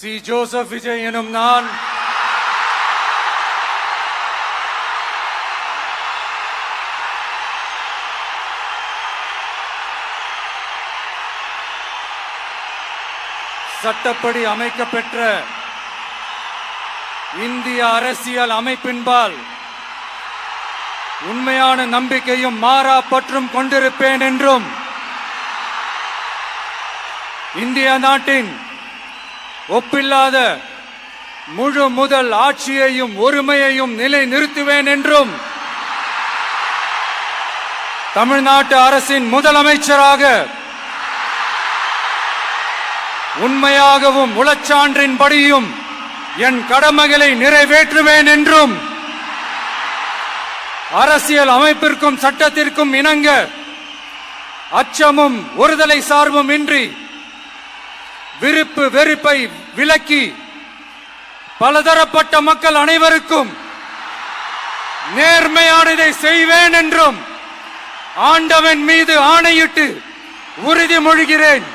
C. Joseph Vijay எனும் நான் சட்டப்படி அமைக்கப்பெற்ற இந்திய அரசியல் அமைப்பின்பால் உண்மையான நம்பிக்கையும் மாறா பற்றும் கொண்டிருப்பேன் என்றும் இந்திய நாட்டின் ஒப்பில்லாத முழு முதல் ஆட்சியையும் ஒருமையையும் நிலைநிறுத்துவேன் என்றும் தமிழ்நாட்டு அரசின் முதலமைச்சராக உண்மையாகவும் உளச்சான்றின்படியும் என் கடமைகளை நிறைவேற்றுவேன் என்றும் அரசியல் அமைப்பிற்கும் சட்டத்திற்கும் இணங்க அச்சமும் ஒருதலை சார்பும் இன்றி விருப்பு வெறுப்பை விலக்கி பலதரப்பட்ட மக்கள் அனைவருக்கும் நேர்மையானதை செய்வேன் என்றும் ஆண்டவன் மீது ஆணையிட்டு உறுதிமொழிகிறேன்.